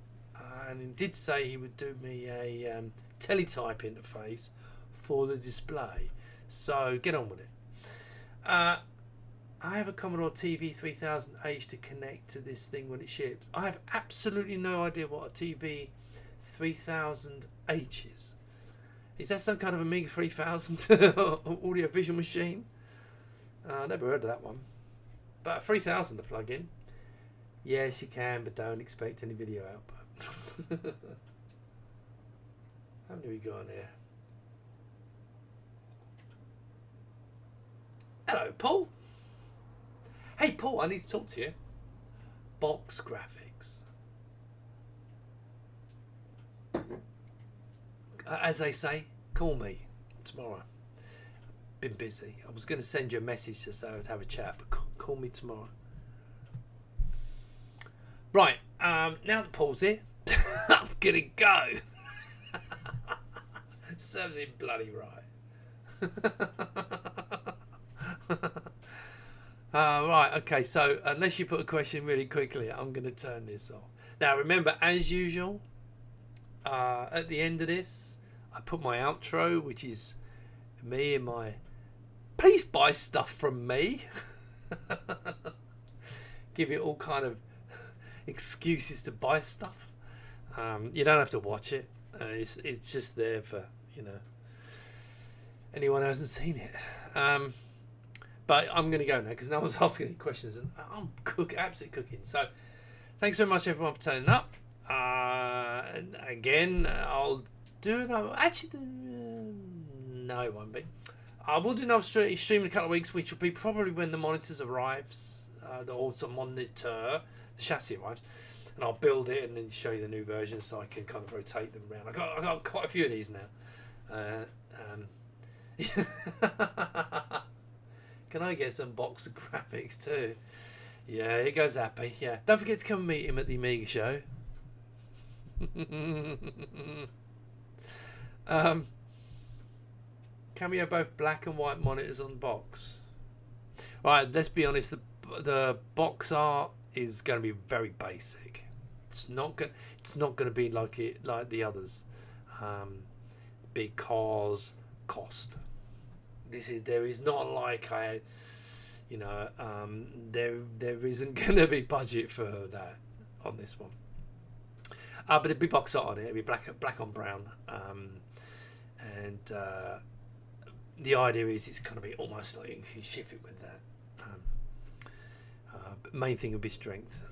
and he did say he would do me a teletype interface for the display. So get on with it. I have a Commodore TV 3000H to connect to this thing when it ships. I have absolutely no idea what a TV 3000H is. Is that some kind of Amiga 3000 audio visual machine? Never heard of that one. But 3000 to plug in. Yes, you can, but don't expect any video output. How many we got on here? Hello, Paul. Hey, Paul, I need to talk to you. Box graphics. As they say, call me tomorrow. Been busy. I was going to send you a message to say I'd have a chat, but call me tomorrow. Right, now that Paul's here, I'm gonna go. Serves him bloody right. Right, okay, so unless you put a question really quickly, I'm going to turn this off. Now, remember, as usual, at the end of this, I put my outro, which is me and my please buy stuff from me. Give you all kind of excuses to buy stuff. You don't have to watch it. It's just there for, you know, anyone who hasn't seen it. But I'm going to go now because no one's asking any questions, and I'm absolutely cooking. So thanks very much everyone for turning up. And again, I'll do another. Actually, no, it won't be. I will do another stream in a couple of weeks, which will be probably when the monitors arrives, the also monitor, the chassis arrives, and I'll build it and then show you the new version so I can kind of rotate them around. I got quite a few of these now. Can I get some box of graphics too? Yeah, here goes Happy. Yeah, don't forget to come and meet him at the Amiga show. Can we have both black and white monitors on the box? Right, let's be honest. The box art is going to be very basic. It's not going to be like the others, because cost. There is not like there isn't going to be budget for that on this one. But it'd be box art on it. It'd be black on brown, and the idea is it's going to be almost like you can ship it with that. But main thing would be strength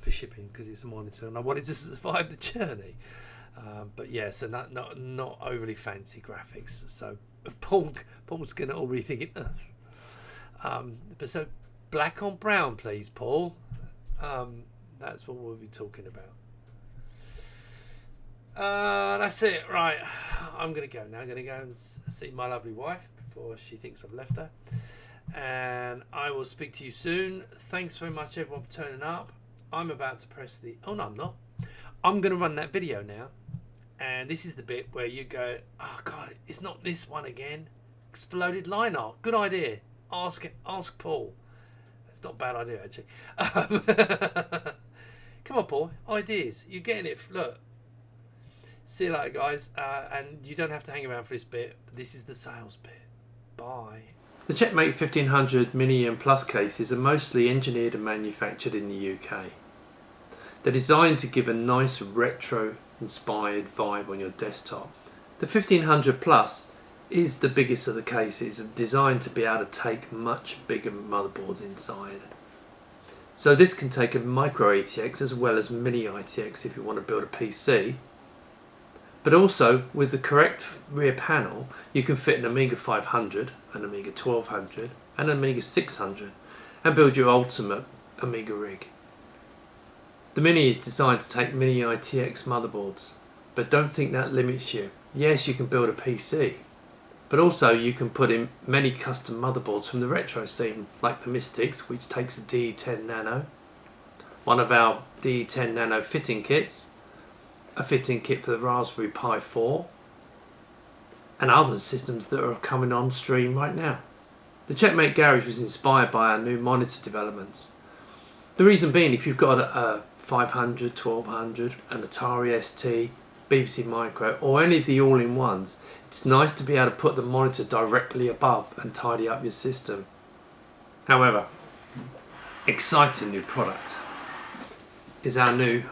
for shipping because it's a monitor, and I wanted to survive the journey. But yeah, so not overly fancy graphics. So Paul's going to already thinking. But so black on brown, please, Paul. That's what we'll be talking about. That's it. Right, I'm going to go now. I'm going to go and see my lovely wife before she thinks I've left her. And I will speak to you soon. Thanks very much, everyone, for turning up. I'm about to press the... Oh, no, I'm not. I'm going to run that video now. And this is the bit where you go, oh, God, it's not this one again. Exploded line art. Good idea. Ask Paul. That's not a bad idea, actually. Come on, Paul. Ideas. You're getting it. Look. See you later, guys. And you don't have to hang around for this bit. This is the sales bit. Bye. The Checkmate 1500 Mini and Plus cases are mostly engineered and manufactured in the UK. They're designed to give a nice retro-inspired vibe on your desktop. The 1500 Plus is the biggest of the cases and designed to be able to take much bigger motherboards inside. So this can take a micro ATX as well as mini ITX if you want to build a PC. But also, with the correct rear panel, you can fit an Amiga 500, an Amiga 1200 and an Amiga 600 and build your ultimate Amiga rig. The Mini is designed to take mini ITX motherboards, but don't think that limits you. Yes, you can build a PC, but also you can put in many custom motherboards from the retro scene, like the Mystics, which takes a DE10 Nano, one of our DE10 Nano fitting kits, a fitting kit for the Raspberry Pi 4, and other systems that are coming on stream right now. The Checkmate Garage was inspired by our new monitor developments. The reason being, if you've got a 500, 1200, an Atari ST, BBC Micro, or any of the all-in-ones, it's nice to be able to put the monitor directly above and tidy up your system. However, exciting new product is our new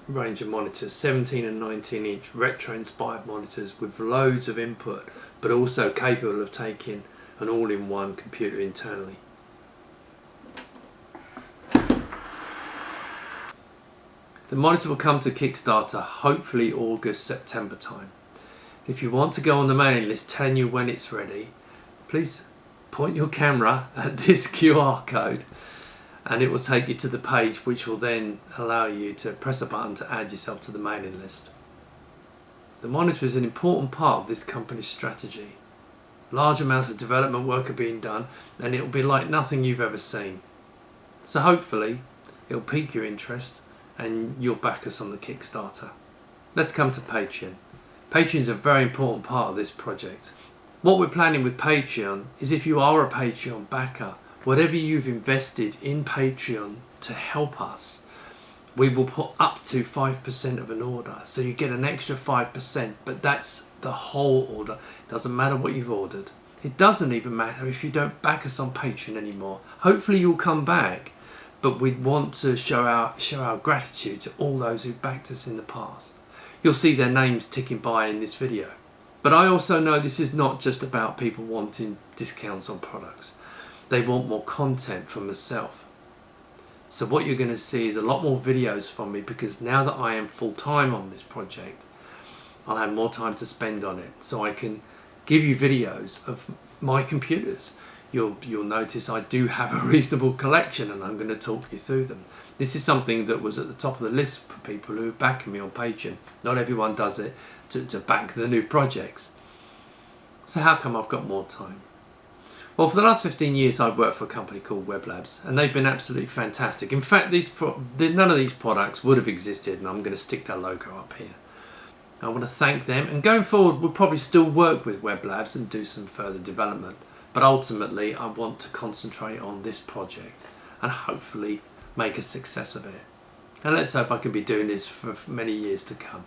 range of monitors, 17 and 19 inch retro inspired monitors with loads of input, but also capable of taking an all-in-one computer internally. The monitor will come to Kickstarter hopefully August, September time. If you want to go on the mailing list telling you when it's ready, please point your camera at this QR code and it will take you to the page, which will then allow you to press a button to add yourself to the mailing list. The monitor is an important part of this company's strategy. Large amounts of development work are being done and it will be like nothing you've ever seen. So hopefully it will pique your interest and you'll back us on the Kickstarter. Let's come to Patreon. Patreon is a very important part of this project. What we're planning with Patreon is if you are a Patreon backer, whatever you've invested in Patreon to help us, we will put up to 5% of an order. So you get an extra 5%, but that's the whole order. It doesn't matter what you've ordered. It doesn't even matter if you don't back us on Patreon anymore. Hopefully you'll come back, but we'd want to show our gratitude to all those who backed us in the past. You'll see their names ticking by in this video. But I also know this is not just about people wanting discounts on products. They want more content from myself. So what you're going to see is a lot more videos from me, because now that I am full-time on this project, I'll have more time to spend on it. So I can give you videos of my computers. You'll notice I do have a reasonable collection, and I'm going to talk you through them. This is something that was at the top of the list for people who back me on Patreon. Not everyone does it to back the new projects. So how come I've got more time? Well, for the last 15 years I've worked for a company called Web Labs, and they've been absolutely fantastic. In fact, none of these products would have existed, and I'm going to stick their logo up here. I want to thank them, and going forward we'll probably still work with Web Labs and do some further development. But ultimately I want to concentrate on this project and hopefully make a success of it. And let's hope I can be doing this for many years to come.